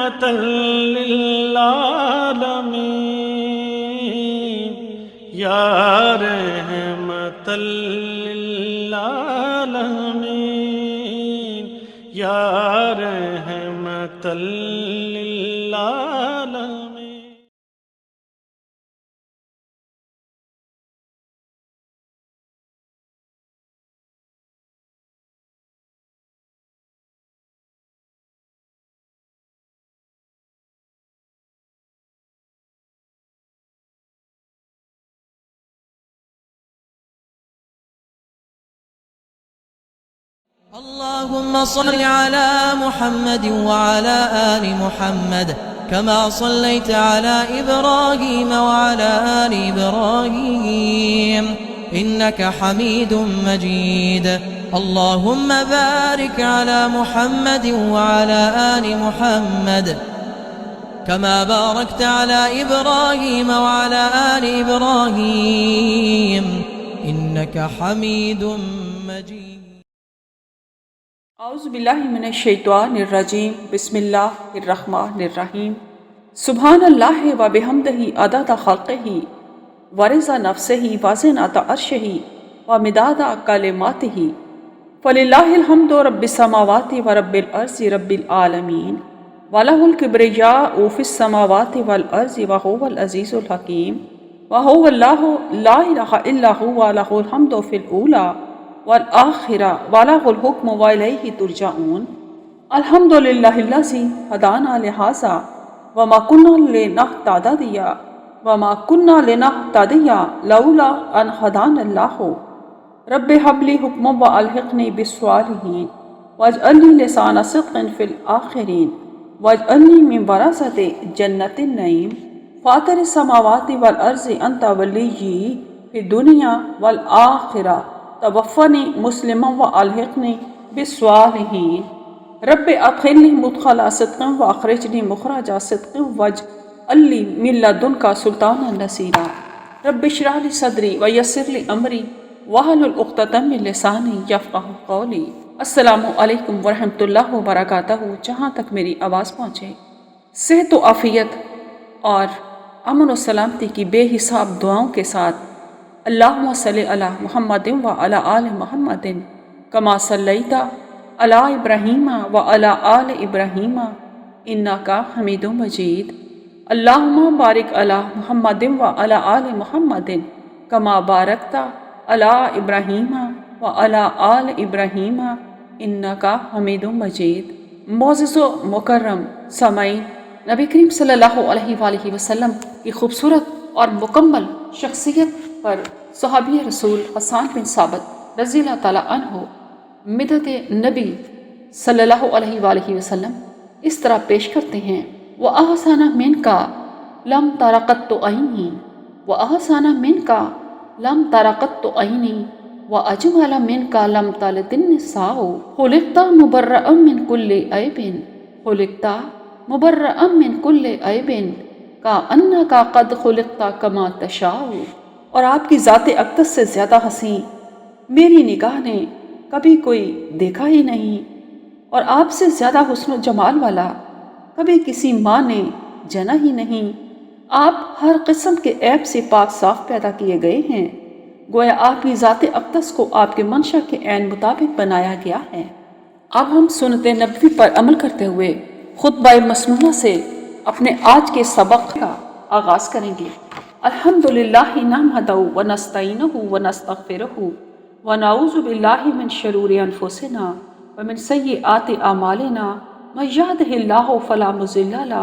رحمة للعالمين يا رحمة للعالمين يا رحمة للعالمين. اللهم صل على محمد وعلى آل محمد كما صليت على إبراهيم وعلى آل إبراهيم إنك حميد مجيد. اللهم بارك على محمد وعلى آل محمد كما باركت على إبراهيم وعلى آل إبراهيم إنك حميد مجيد. اعوذ باللہ من الشیطان الرجیم. بسم اللہ الرحمن الرحیم. سبحان اللہ و بحمدہ عدد خلقہ ورضا نفسہ وزنۃ عرشہ ومداد کلماتہ فللہ الحمد رب السماوات ورب الارض رب العالمین وله الکبریاء فی السماوات والارض وهو العزیز الحکیم وهو اللہ لا الہ الا هو له الحمد فی الاولی والآخرہ وَلَهُ الْحُكْمُ وَإِلَيْهِ تُرْجَعُونَ. الحمد للہ الذی ہدانا لہذا وما كنا لنهتدی لولا ان ہدانا اللہ. رب هب لی حکما والحقنی بالصالحین واجعل لی لسان صدق فی الآخرین واجعلنی من ورثۃ جنۃ النعیم. فاطر السماوات والارض انت ولی فی الدنیا والآخرہ توفنی مسلما والحقنی بالصالحین. رب ادخلنی مدخل صدق واخرجنی مخرج صدق واجعل لی من لدنک سلطانا نصیرا. رب اشرح لی صدری ویسر لی امری واحلل عقدۃ من لسانی یفقہوا قولی. السلام علیکم ورحمۃ اللہ وبرکاتہ. جہاں تک میری آواز پہنچے صحت و عافیت اور امن و سلامتی کی بے حساب دعاؤں کے ساتھ اللہم صلی علی محمد و علی آل محمد کما صلیت علی ابراہیم و علی آل ابراہیم انکا حمید مجید. اللہم بارک علی محمد و علی آل محمد کما بارکت علی ابراہیم و علی آل ابراہیم انکا حمید مجید. معزز و مکرم سامعین، نبی کریم صلی اللہ علیہ وآلہ وسلم کی خوبصورت اور مکمل شخصیت پر صحابی رسول حسان بن ثابت رضی اللہ تعالیٰ عنہ مدحت نبی صلی اللہ علیہ وآلہ وسلم اس طرح پیش کرتے ہیں: وَأَحْسَنَ مِنْكَ لَمْ تَرَ قَطُّ عَيْنِي وَأَحْسَنَ مِنْكَ لَمْ تَرَ قَطُّ عَيْنِي وَأَجْمَلَ مِنْكَ لَمْ تَلِدِ النِّسَاءُ خُلِقْتَ مُبَرَّأً مِنْ كُلِّ عَيْبٍ خُلِقْتَ مُبَرَّأً مِنْ كُلِّ عَيْبٍ كَأَنَّكَ قَدْ خُلِقْتَ كَمَا تَشَاءُ. اور آپ کی ذات اقدس سے زیادہ حسین میری نگاہ نے کبھی کوئی دیکھا ہی نہیں، اور آپ سے زیادہ حسن و جمال والا کبھی کسی ماں نے جنا ہی نہیں. آپ ہر قسم کے عیب سے پاک صاف پیدا کیے گئے ہیں، گویا آپ کی ذات اقدس کو آپ کے منشا کے عین مطابق بنایا گیا ہے. اب ہم سنت نبوی پر عمل کرتے ہوئے خطبہ مسنونہ سے اپنے آج کے سبق کا آغاز کریں گے. الحمدللہ نحمدہ ونستعینہ ونستغفرہ ونعوذ باللہ من شرور انفسنا ومن سیئات اعمالنا من یہدہ اللہ فلا مضل لہ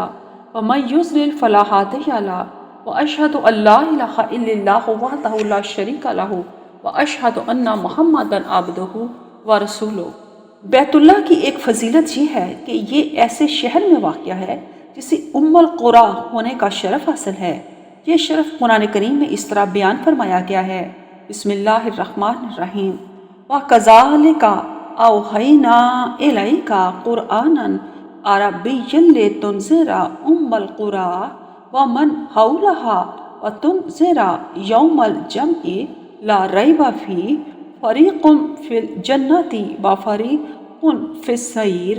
ومن یضلل فلا ہادی لہ واشہد ان لا الہ الا اللہ وحدہ لا شریک لہ واشہد ان محمدا عبدہ ورسولہ. بیت اللہ کی ایک فضیلت یہ ہے کہ یہ ایسے شہر میں واقع ہے جسے ام القریٰ ہونے کا شرف حاصل ہے. یہ شرف قرآن کریم میں اس طرح بیان فرمایا گیا ہے: بسم اللہ الرحمن الرحیم وَكَذَلِكَ أَوْحَيْنَا إِلَيْكَ قُرْآنًا عَرَبِيًّا لِتُنذِرَ أُمَّ الْقُرَىٰ وَمَنْ حَوْلَهَا وَتُنذِرَ يَوْمَ الْجَمْعِ لَا رَيْبَ فِيهِ فَرِيقٌ فِي الْجَنَّةِ وَفَرِيقٌ فِي السَّعِيرِ.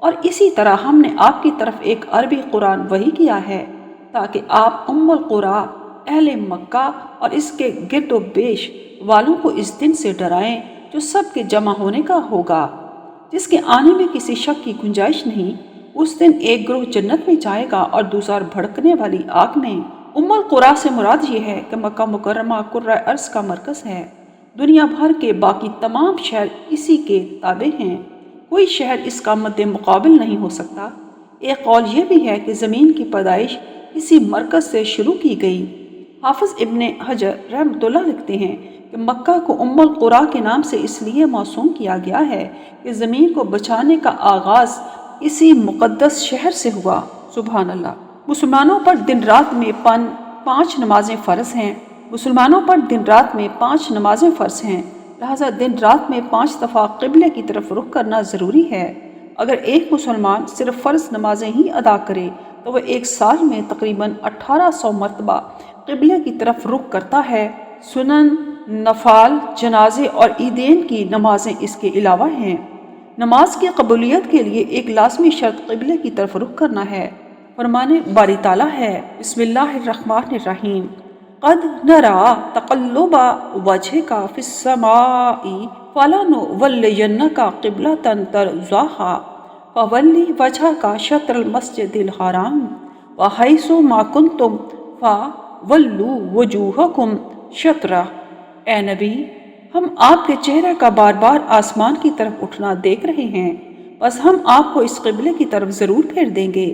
اور اسی طرح ہم نے آپ کی طرف ایک عربی قرآن وحی کیا ہے تاکہ آپ ام القریٰ اہل مکہ اور اس کے گرد و بیش والوں کو اس دن سے ڈرائیں جو سب کے جمع ہونے کا ہوگا، جس کے آنے میں کسی شک کی گنجائش نہیں۔ اس دن ایک گروہ جنت میں جائے گا اور دوسرا بھڑکنے والی آگ میں۔ ام القریٰ سے مراد یہ ہے کہ مکہ مکرمہ کرۂ ارض کا مرکز ہے۔ دنیا بھر کے باقی تمام شہر اسی کے تابع ہیں، کوئی شہر اس کا مد مقابل نہیں ہو سکتا۔ ایک قول یہ بھی ہے کہ زمین کی پیدائش اسی مرکز سے شروع کی گئی۔ حافظ ابن حجر رحمۃ اللہ لکھتے ہیں کہ مکہ کو ام القریٰ کے نام سے اس لیے موسوم کیا گیا ہے کہ زمین کو بچانے کا آغاز اسی مقدس شہر سے ہوا۔ سبحان اللہ۔ مسلمانوں پر دن رات میں 5 نمازیں فرض ہیں۔ مسلمانوں پر دن رات میں 5 نمازیں فرض ہیں، لہذا دن رات میں 5 دفعہ قبلے کی طرف رخ کرنا ضروری ہے۔ اگر ایک مسلمان صرف فرض نمازیں ہی ادا کرے تو وہ ایک سال میں تقریباً 1800 مرتبہ قبلے کی طرف رخ کرتا ہے۔ سنن، نفال، جنازے اور عیدین کی نمازیں اس کے علاوہ ہیں۔ نماز کی قبولیت کے لیے ایک لازمی شرط قبلے کی طرف رخ کرنا ہے۔ فرمان باری تعالیٰ ہے، بسم اللہ الرحمن الرحیم، قد نرى تقلب وجهك في السماء فلنولينك قبلة ترضاها فول وجهك شطر المسجد الحرام وحيث ما كنتم فولوا وجوهكم شطرہ۔ اے نبی، ہم آپ کے چہرے کا بار بار آسمان کی طرف اٹھنا دیکھ رہے ہیں، بس ہم آپ کو اس قبلے کی طرف ضرور پھیر دیں گے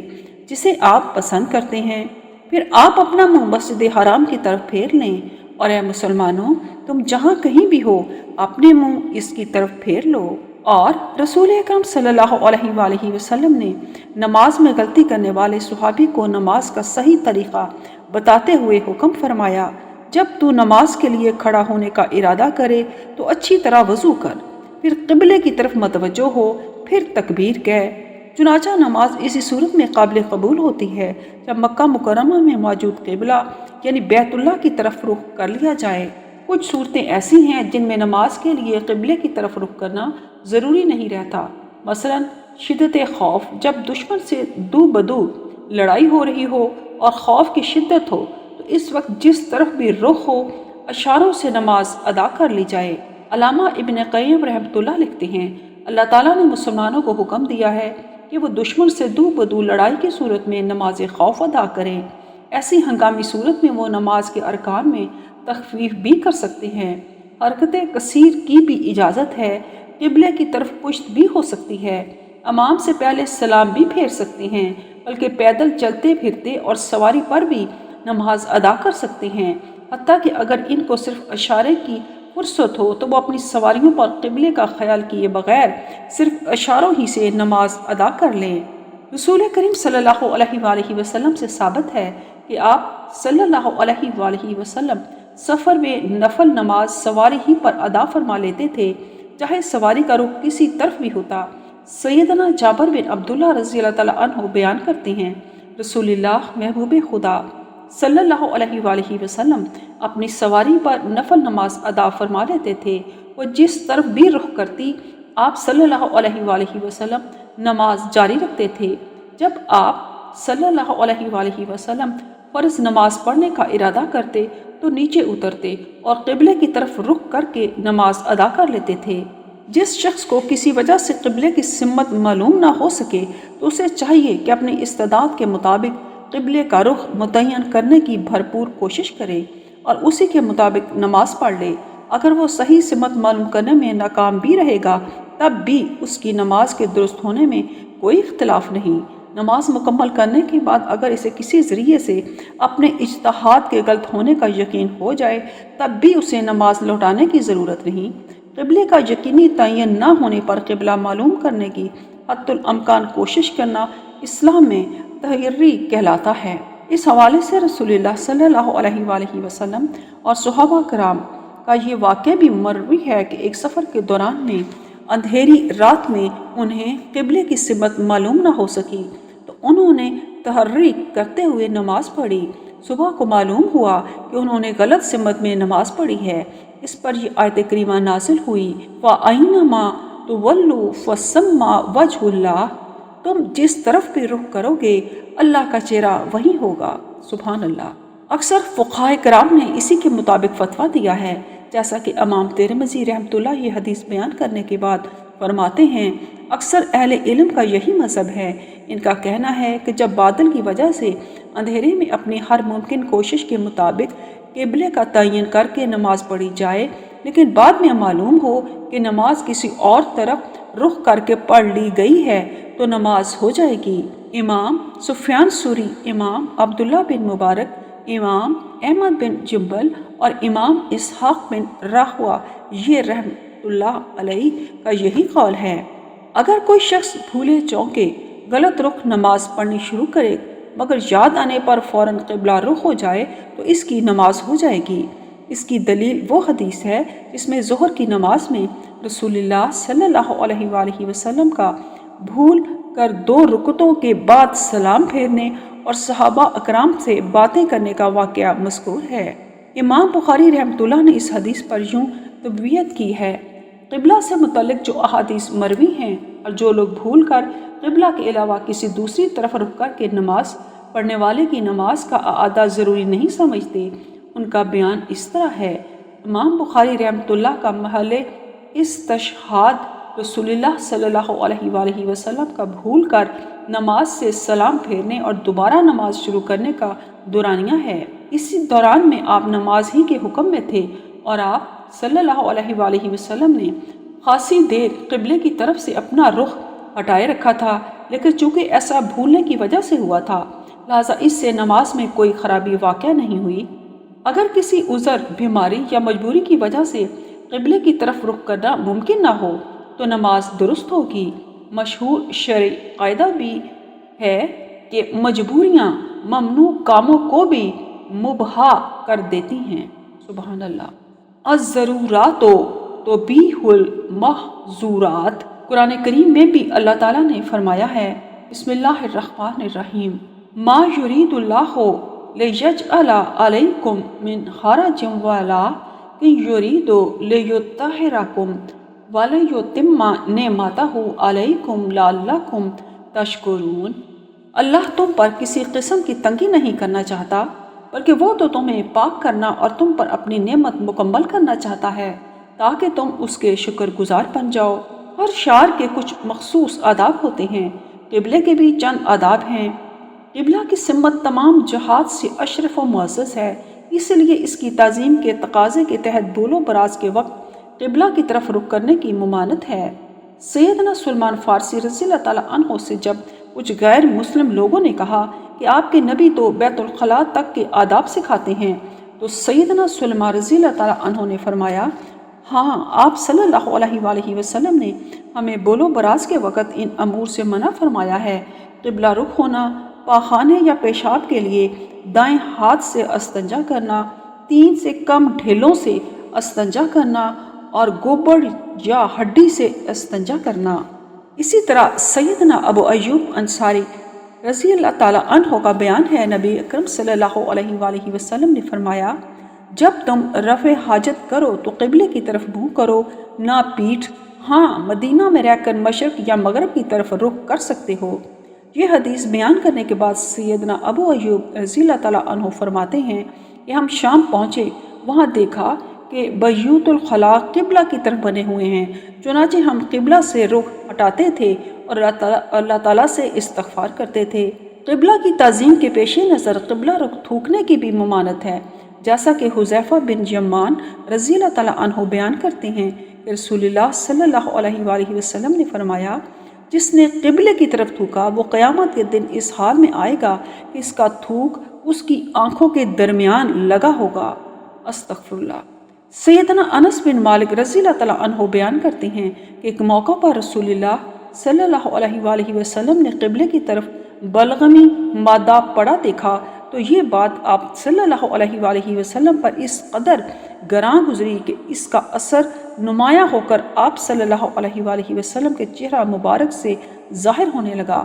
جسے آپ پسند کرتے ہیں۔ پھر آپ اپنا منہ مسجد حرام کی طرف پھیر لیں، اور اے مسلمانوں، تم جہاں کہیں بھی ہو اپنے منہ اس کی طرف پھیر لو۔ اور رسول اکرم صلی اللہ علیہ وآلہ وسلم نے نماز میں غلطی کرنے والے صحابی کو نماز کا صحیح طریقہ بتاتے ہوئے حکم فرمایا، جب تو نماز کے لیے کھڑا ہونے کا ارادہ کرے تو اچھی طرح وضو کر، پھر قبلے کی طرف متوجہ ہو، پھر تکبیر کہہ۔ چنانچہ نماز اسی صورت میں قابل قبول ہوتی ہے جب مکہ مکرمہ میں موجود قبلہ یعنی بیت اللہ کی طرف رخ کر لیا جائے۔ کچھ صورتیں ایسی ہیں جن میں نماز کے لیے قبلے کی طرف رخ کرنا ضروری نہیں رہتا، مثلا شدت خوف، جب دشمن سے دو بدو لڑائی ہو رہی ہو اور خوف کی شدت ہو تو اس وقت جس طرف بھی رخ ہو اشاروں سے نماز ادا کر لی جائے۔ علامہ ابن قیم رحمۃ اللہ لکھتے ہیں، اللہ تعالیٰ نے مسلمانوں کو حکم دیا ہے کہ وہ دشمن سے دو بدو لڑائی کی صورت میں نماز خوف ادا کریں۔ ایسی ہنگامی صورت میں وہ نماز کے ارکان میں تخفیف بھی کر سکتے ہیں۔ حرکت کثیر کی بھی اجازت ہے، قبلے کی طرف پشت بھی ہو سکتی ہے، امام سے پہلے سلام بھی پھیر سکتے ہیں، بلکہ پیدل چلتے پھرتے اور سواری پر بھی نماز ادا کر سکتے ہیں، حتیٰ کہ اگر ان کو صرف اشارے کی فرصت ہو تو وہ اپنی سواریوں پر قبلے کا خیال کیے بغیر صرف اشاروں ہی سے نماز ادا کر لیں۔ رسول کریم صلی اللہ علیہ وآلہ وسلم سے ثابت ہے کہ آپ صلی اللہ علیہ وآلہ وسلم سفر میں نفل نماز سواری ہی پر ادا فرما لیتے تھے، چاہے سواری کا رخ کسی طرف بھی ہوتا۔ سیدنا جابر بن عبداللہ رضی اللہ تعالیٰ عنہ بیان کرتے ہیں، رسول اللہ محبوب خدا صلی اللہ علیہ وآلہ وسلم اپنی سواری پر نفل نماز ادا فرما لیتے تھے، وہ جس طرف بھی رخ کرتی آپ صلی اللہ علیہ وآلہ وسلم نماز جاری رکھتے تھے۔ جب آپ صلی اللہ علیہ وآلہ وسلم فرض نماز پڑھنے کا ارادہ کرتے تو نیچے اترتے اور قبلے کی طرف رخ کر کے نماز ادا کر لیتے تھے۔ جس شخص کو کسی وجہ سے قبلے کی سمت معلوم نہ ہو سکے تو اسے چاہیے کہ اپنی استعداد کے مطابق قبلے کا رخ متعین کرنے کی بھرپور کوشش کرے اور اسی کے مطابق نماز پڑھ لے۔ اگر وہ صحیح سمت معلوم کرنے میں ناکام بھی رہے گا تب بھی اس کی نماز کے درست ہونے میں کوئی اختلاف نہیں۔ نماز مکمل کرنے کے بعد اگر اسے کسی ذریعے سے اپنے اجتہاد کے غلط ہونے کا یقین ہو جائے تب بھی اسے نماز لوٹانے کی ضرورت نہیں۔ قبلے کا یقینی تعین نہ ہونے پر قبلہ معلوم کرنے کی حتی الامکان کوشش کرنا اسلام میں تحری کہلاتا ہے۔ اس حوالے سے رسول اللہ صلی اللہ علیہ وآلہ وسلم اور صحابہ کرام کا یہ واقعہ بھی مروی ہے کہ ایک سفر کے دوران میں اندھیری رات میں انہیں قبلے کی سمت معلوم نہ ہو سکی تو انہوں نے تحریک کرتے ہوئے نماز پڑھی۔ صبح کو معلوم ہوا کہ انہوں نے غلط سمت میں نماز پڑھی ہے۔ اس پر یہ آیت کریمہ نازل ہوئی، وَأَيْنَمَا تُوَلُّوا فَثَمَّ وَجْهُ اللَّهِ تم جس طرف بھی رخ کرو گے اللہ کا چہرہ وہی ہوگا۔ سبحان اللہ۔ اکثر فقہائے کرام نے اسی کے مطابق فتویٰ دیا ہے، جیسا کہ امام ترمذی رحمۃ اللہ یہ حدیث بیان کرنے کے بعد فرماتے ہیں اکثر اہل علم کا یہی مذہب ہے۔ ان کا کہنا ہے کہ جب بادل کی وجہ سے اندھیرے میں اپنی ہر ممکن کوشش کے مطابق قبلے کا تعین کر کے نماز پڑھی جائے، لیکن بعد میں معلوم ہو کہ نماز کسی اور طرف رخ کر کے پڑھ لی گئی ہے تو نماز ہو جائے گی۔ امام سفیان ثوری، امام عبداللہ بن مبارک، امام احمد بن جنبل اور امام اسحاق بن راہوہ یہ رحمت اللہ علیہ کا یہی قول ہے۔ اگر کوئی شخص بھولے چونکے غلط رخ نماز پڑھنی شروع کرے مگر یاد آنے پر فوراً قبلہ رخ ہو جائے تو اس کی نماز ہو جائے گی۔ اس کی دلیل وہ حدیث ہے جس میں ظہر کی نماز میں رسول اللہ صلی اللہ علیہ وآلہ وسلم کا بھول کر 2 رکعتوں کے بعد سلام پھیرنے اور صحابہ اکرام سے باتیں کرنے کا واقعہ مذکور ہے۔ امام بخاری رحمۃ اللہ نے اس حدیث پر یوں تبویت کی ہے، قبلہ سے متعلق جو احادیث مروی ہیں اور جو لوگ بھول کر قبلہ کے علاوہ کسی دوسری طرف رخ کر کے نماز پڑھنے والے کی نماز کا اعادہ ضروری نہیں سمجھتے، ان کا بیان اس طرح ہے۔ امام بخاری رحمۃ اللہ کا محل استشہاد رسول اللہ صلی اللہ علیہ وآلہ وسلم کا بھول کر نماز سے سلام پھیرنے اور دوبارہ نماز شروع کرنے کا دورانیہ ہے۔ اسی دوران میں آپ نماز ہی کے حکم میں تھے اور آپ صلی اللہ علیہ وآلہ وسلم نے خاصی دیر قبلے کی طرف سے اپنا رخ ہٹائے رکھا تھا، لیکن چونکہ ایسا بھولنے کی وجہ سے ہوا تھا لہٰذا اس سے نماز میں کوئی خرابی واقع نہیں ہوئی۔ اگر کسی عذر، بیماری یا مجبوری کی وجہ سے قبلے کی طرف رخ کرنا ممکن نہ ہو تو نماز درست ہوگی۔ مشہور شرعی قاعدہ بھی ہے کہ مجبوریاں ممنوع کاموں کو بھی مباح کر دیتی ہیں۔ سبحان اللہ۔ الضرورات تبیح المحظورات، قرآن کریم میں بھی اللہ تعالیٰ نے فرمایا ہے، بسم اللہ الرحمن الرحیم، ما یرید اللہ لیجعل علیکم من حرج ولکن یرید لیطہرکم ولیتم نعمتہ علیکم لعلکم تشکرون۔ اللہ تم پر کسی قسم کی تنگی نہیں کرنا چاہتا بلکہ وہ تو تمہیں پاک کرنا اور تم پر اپنی نعمت مکمل کرنا چاہتا ہے تاکہ تم اس کے شکر گزار بن جاؤ۔ ہر شعر کے کچھ مخصوص آداب ہوتے ہیں، قبلے کے بھی چند آداب ہیں۔ قبلہ کی سمت تمام جہات سے اشرف و معزز ہے، اس لیے اس کی تعظیم کے تقاضے کے تحت بول و براز کے وقت قبلہ کی طرف رخ کرنے کی ممانعت ہے۔ سیدنا سلمان فارسی رضی اللہ تعالیٰ عنہ سے جب کچھ غیر مسلم لوگوں نے کہا کہ آپ کے نبی تو بیت الخلاء تک کے آداب سکھاتے ہیں، تو سیدنا سلمان رضی اللہ تعالیٰ عنہ نے فرمایا، ہاں، آپ صلی اللہ علیہ وآلہ وسلم نے ہمیں بول و براز کے وقت ان امور سے منع فرمایا ہے۔ قبلہ رخ ہونا، پاخانے یا پیشاب کے لیے دائیں ہاتھ سے استنجا کرنا، 3 سے کم ڈھیلوں سے استنجا کرنا اور گوبر یا ہڈی سے استنجا کرنا۔ اسی طرح سیدنا ابو ایوب انصاری رضی اللہ تعالیٰ عنہ کا بیان ہے، نبی اکرم صلی اللہ علیہ وآلہ وسلم نے فرمایا، جب تم رفع حاجت کرو تو قبلے کی طرف منہ کرو، نہ پیٹھ۔ ہاں، مدینہ میں رہ کر مشرق یا مغرب کی طرف رخ کر سکتے ہو۔ یہ حدیث بیان کرنے کے بعد سیدنا ابو ایوب رضی اللہ تعالیٰ عنہ فرماتے ہیں کہ ہم شام پہنچے، وہاں دیکھا کہ بیوت الخلاء قبلہ کی طرف بنے ہوئے ہیں، چنانچہ ہم قبلہ سے رخ ہٹاتے تھے اور اللہ تعالیٰ سے استغفار کرتے تھے۔ قبلہ کی تعظیم کے پیش نظر قبلہ رخ تھوکنے کی بھی ممانعت ہے، جیسا کہ حذیفہ بن یمان رضی اللہ تعالیٰ عنہ بیان کرتے ہیں کہ رسول اللہ صلی اللہ علیہ وآلہ وسلم نے فرمایا، جس نے قبلے کی طرف تھوکا وہ قیامت کے دن اس حال میں آئے گا کہ اس کا تھوک اس کی آنکھوں کے درمیان لگا ہوگا۔ استغفر اللہ۔ سیدنا انس بن مالک رضی اللہ تعالیٰ عنہ بیان کرتے ہیں کہ ایک موقع پر رسول اللہ صلی اللہ علیہ وآلہ وسلم نے قبلے کی طرف بلغمی مادہ پڑا دیکھا تو یہ بات آپ صلی اللہ علیہ وآلہ وسلم پر اس قدر گراں گزری کہ اس کا اثر نمایاں ہو کر آپ صلی اللہ علیہ وآلہ وسلم کے چہرہ مبارک سے ظاہر ہونے لگا۔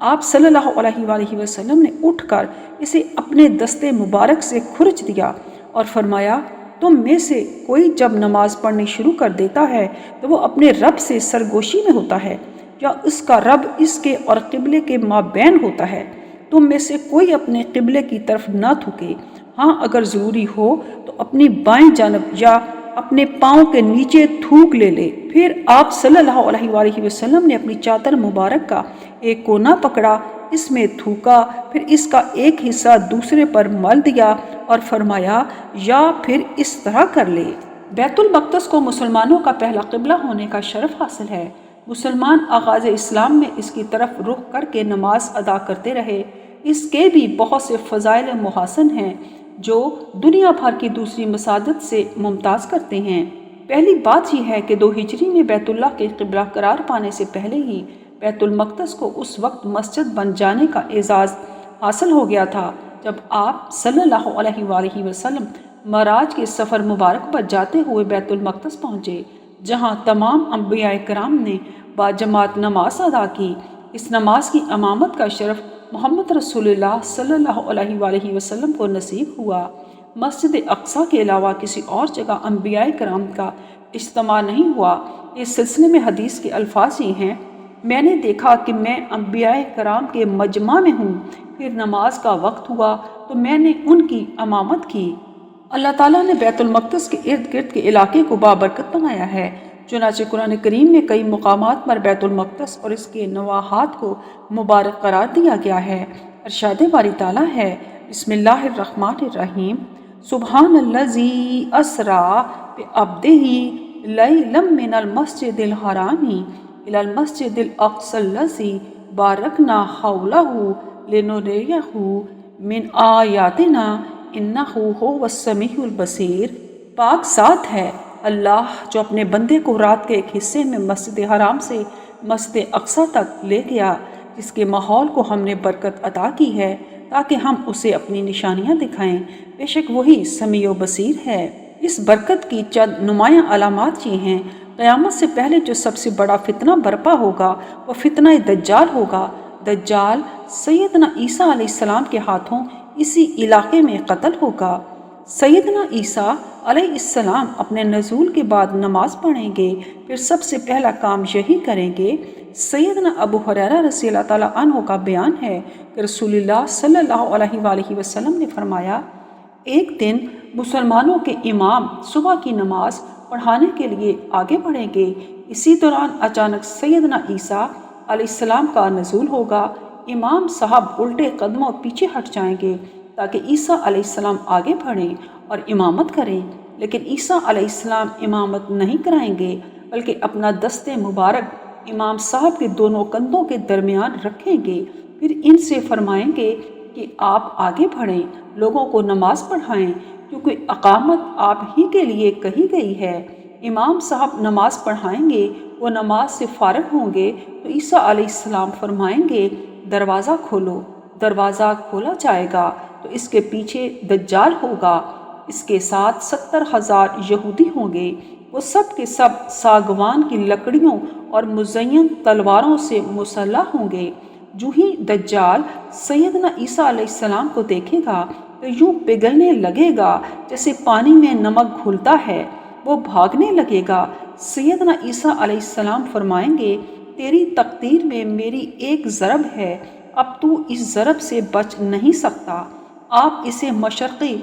آپ صلی اللہ علیہ وآلہ وسلم نے اٹھ کر اسے اپنے دستے مبارک سے کھرچ دیا اور فرمایا، تم میں سے کوئی جب نماز پڑھنی شروع کر دیتا ہے تو وہ اپنے رب سے سرگوشی میں ہوتا ہے، یا اس کا رب اس کے اور قبلے کے مابین ہوتا ہے۔ تم میں سے کوئی اپنے قبلے کی طرف نہ تھوکے، ہاں اگر ضروری ہو تو اپنی بائیں جانب یا اپنے پاؤں کے نیچے تھوک لے۔ پھر آپ صلی اللہ علیہ وآلہ وسلم نے اپنی چادر مبارک کا ایک کونا پکڑا، اس میں تھوکا، پھر اس کا ایک حصہ دوسرے پر مل دیا اور فرمایا یا پھر اس طرح کر لے۔ بیت المقدس کو مسلمانوں کا پہلا قبلہ ہونے کا شرف حاصل ہے۔ مسلمان آغاز اسلام میں اس کی طرف رخ کر کے نماز ادا کرتے رہے۔ اس کے بھی بہت سے فضائل محسن ہیں جو دنیا بھر کی دوسری مساجد سے ممتاز کرتے ہیں۔ پہلی بات یہ ہے کہ 2 ہجری میں بیت اللہ کے قبلہ قرار پانے سے پہلے ہی بیت المقدس کو اس وقت مسجد بن جانے کا اعزاز حاصل ہو گیا تھا جب آپ صلی اللہ علیہ وآلہ وسلم معراج کے سفر مبارک پر جاتے ہوئے بیت المقدس پہنچے، جہاں تمام انبیاء کرام نے باجماعت نماز ادا کی۔ اس نماز کی امامت کا شرف محمد رسول اللہ صلی اللہ علیہ وآلہ وسلم کو نصیب ہوا۔ مسجد اقصیٰ کے علاوہ کسی اور جگہ انبیاء کرام کا اجتماع نہیں ہوا۔ اس سلسلے میں حدیث کے الفاظ یہ ہیں: میں نے دیکھا کہ میں انبیاء کرام کے مجمع میں ہوں، پھر نماز کا وقت ہوا تو میں نے ان کی امامت کی۔ اللہ تعالیٰ نے بیت المقدس کے ارد گرد کے علاقے کو بابرکت بنایا ہے، چنانچہ قرآن کریم میں کئی مقامات پر بیت المقدس اور اس کے نواحات کو مبارک قرار دیا گیا ہے۔ ارشاد باری تعالیٰ ہے: بسم اللہ الرحمن الرحیم، سبحان الذی اسریٰ بعبدہ لیلا من المسجد الحرام الی المسجد الاقصی الذی بارکنا حولہ لنریہ من آیاتنا انہ هو السمیع البصیر۔ پاک ذات ہے اللہ جو اپنے بندے کو رات کے ایک حصے میں مسجد حرام سے مسجد اقصیٰ تک لے گیا، جس کے ماحول کو ہم نے برکت عطا کی ہے تاکہ ہم اسے اپنی نشانیاں دکھائیں، بے شک وہی سمیع و بصیر ہے۔ اس برکت کی چند نمایاں علامات یہ ہیں: قیامت سے پہلے جو سب سے بڑا فتنہ برپا ہوگا وہ فتنہ دجال ہوگا۔ دجال سیدنا عیسیٰ علیہ السلام کے ہاتھوں اسی علاقے میں قتل ہوگا۔ سیدنا عیسیٰ علیہ السلام اپنے نزول کے بعد نماز پڑھیں گے، پھر سب سے پہلا کام یہی کریں گے۔ سیدنا ابو ہریرہ رضی اللہ تعالیٰ عنہ کا بیان ہے کہ رسول اللہ صلی اللہ علیہ وآلہ وسلم نے فرمایا: ایک دن مسلمانوں کے امام صبح کی نماز پڑھانے کے لیے آگے بڑھیں گے، اسی دوران اچانک سیدنا عیسیٰ علیہ السلام کا نزول ہوگا۔ امام صاحب الٹے قدموں پیچھے ہٹ جائیں گے تاکہ عیسیٰ علیہ السلام آگے بڑھیں اور امامت کریں، لیکن عیسیٰ علیہ السلام امامت نہیں کرائیں گے بلکہ اپنا دست مبارک امام صاحب کے دونوں کندھوں کے درمیان رکھیں گے، پھر ان سے فرمائیں گے کہ آپ آگے بڑھیں، لوگوں کو نماز پڑھائیں کیونکہ اقامت آپ ہی کے لیے کہی گئی ہے۔ امام صاحب نماز پڑھائیں گے، وہ نماز سے فارغ ہوں گے تو عیسیٰ علیہ السلام فرمائیں گے دروازہ کھولو۔ دروازہ کھولا جائے گا تو اس کے پیچھے دجال ہوگا، اس کے ساتھ 70,000 یہودی ہوں گے، وہ سب کے سب ساگوان کی لکڑیوں اور مزین تلواروں سے مسلح ہوں گے۔ جو ہی دجال سیدنا عیسیٰ علیہ السلام کو دیکھے گا تو یوں پگھلنے لگے گا جیسے پانی میں نمک گھلتا ہے، وہ بھاگنے لگے گا۔ سیدنا عیسیٰ علیہ السلام فرمائیں گے: تیری تقدیر میں میری ایک ضرب ہے، اب تو اس ضرب سے بچ نہیں سکتا۔ آپ اسے مشرقی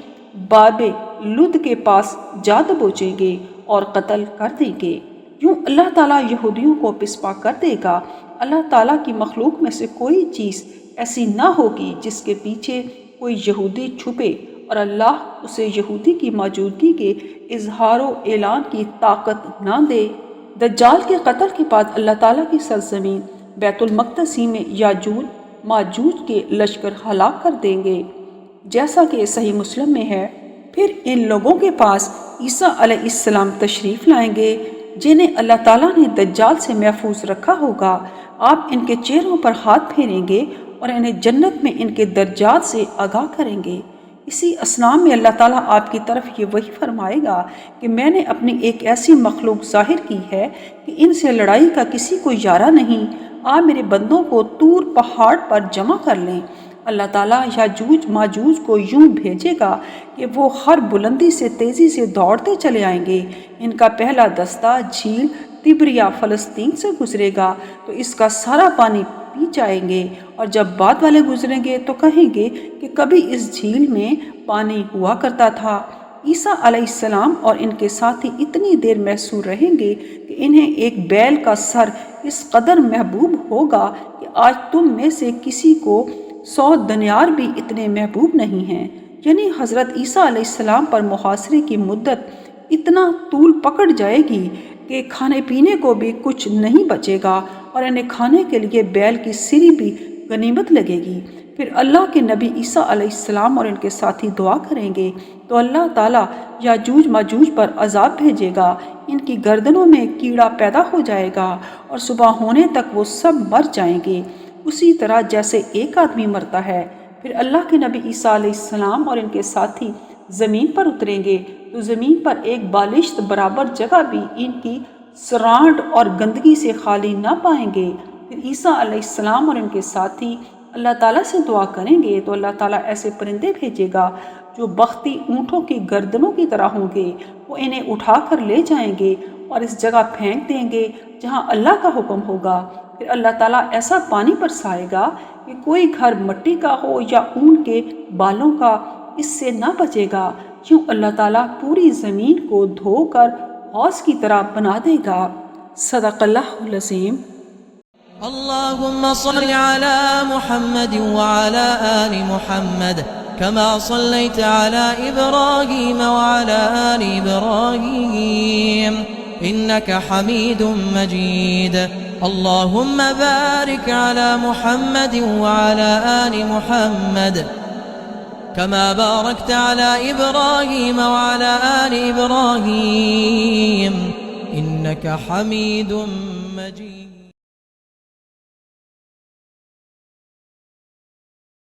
باب لد کے پاس جا دبوچیں گے اور قتل کر دیں گے۔ یوں اللہ تعالیٰ یہودیوں کو پسپا کر دے گا۔ اللہ تعالیٰ کی مخلوق میں سے کوئی چیز ایسی نہ ہوگی جس کے پیچھے کوئی یہودی چھپے اور اللہ اسے یہودی کی موجودگی کے اظہار و اعلان کی طاقت نہ دے۔ دجال کے قتل کے بعد اللہ تعالیٰ کی سرزمین بیت المقدس ہی میں یاجوج ماجوج کے لشکر ہلاک کر دیں گے، جیسا کہ صحیح مسلم میں ہے۔ پھر ان لوگوں کے پاس عیسیٰ علیہ السلام تشریف لائیں گے جنہیں اللہ تعالیٰ نے دجال سے محفوظ رکھا ہوگا۔ آپ ان کے چہروں پر ہاتھ پھیریں گے اور انہیں جنت میں ان کے درجات سے آگاہ کریں گے۔ اسی اسنا میں اللہ تعالیٰ آپ کی طرف یہ وحی فرمائے گا کہ میں نے اپنی ایک ایسی مخلوق ظاہر کی ہے کہ ان سے لڑائی کا کسی کو یارہ نہیں، آپ میرے بندوں کو طور پہاڑ پر جمع کر لیں۔ اللہ تعالیٰ یاجوج ماجوج کو یوں بھیجے گا کہ وہ ہر بلندی سے تیزی سے دوڑتے چلے آئیں گے۔ ان کا پہلا دستہ جھیل تبریا فلسطین سے گزرے گا تو اس کا سارا پانی پی جائیں گے، اور جب بعد والے گزریں گے تو کہیں گے کہ کبھی اس جھیل میں پانی ہوا کرتا تھا۔ عیسیٰ علیہ السلام اور ان کے ساتھی اتنی دیر محصور رہیں گے کہ انہیں ایک بیل کا سر اس قدر محبوب ہوگا کہ آج تم میں سے کسی کو 100 دینار بھی اتنے محبوب نہیں ہیں۔ یعنی حضرت عیسیٰ علیہ السلام پر محاصرے کی مدت اتنا طول پکڑ جائے گی کہ کھانے پینے کو بھی کچھ نہیں بچے گا، اور انہیں کھانے کے لیے بیل کی سری بھی غنیمت لگے گی۔ پھر اللہ کے نبی عیسیٰ علیہ السلام اور ان کے ساتھی دعا کریں گے تو اللہ تعالیٰ یاجوج ماجوج پر عذاب بھیجے گا، ان کی گردنوں میں کیڑا پیدا ہو جائے گا اور صبح ہونے تک وہ سب مر جائیں گے، اسی طرح جیسے ایک آدمی مرتا ہے۔ پھر اللہ کے نبی عیسیٰ علیہ السلام اور ان کے ساتھی زمین پر اتریں گے تو زمین پر ایک بالشت برابر جگہ بھی ان کی سرانڈ اور گندگی سے خالی نہ پائیں گے۔ پھر عیسیٰ علیہ السلام اور ان کے ساتھی اللہ تعالیٰ سے دعا کریں گے تو اللہ تعالیٰ ایسے پرندے بھیجے گا جو بختی اونٹوں کی گردنوں کی طرح ہوں گے، وہ انہیں اٹھا کر لے جائیں گے اور اس جگہ پھینک دیں گے جہاں اللہ کا حکم ہوگا۔ پھر اللہ تعالیٰ ایسا پانی برسائے گا کہ کوئی گھر مٹی کا ہو یا اون کے بالوں کا اس سے نہ بچے گا، کیوں اللہ تعالیٰ پوری زمین کو دھو کر حوض کی طرح بنا دے گا۔ صدق اللہ العظیم۔ اللهم صل على محمد وعلى آل محمد كما صليت على إبراهيم وعلى آل إبراهيم إنك حميد مجيد اللهم بارك على محمد وعلى آل محمد كما باركت على إبراهيم وعلى آل إبراهيم إنك حميد مجيد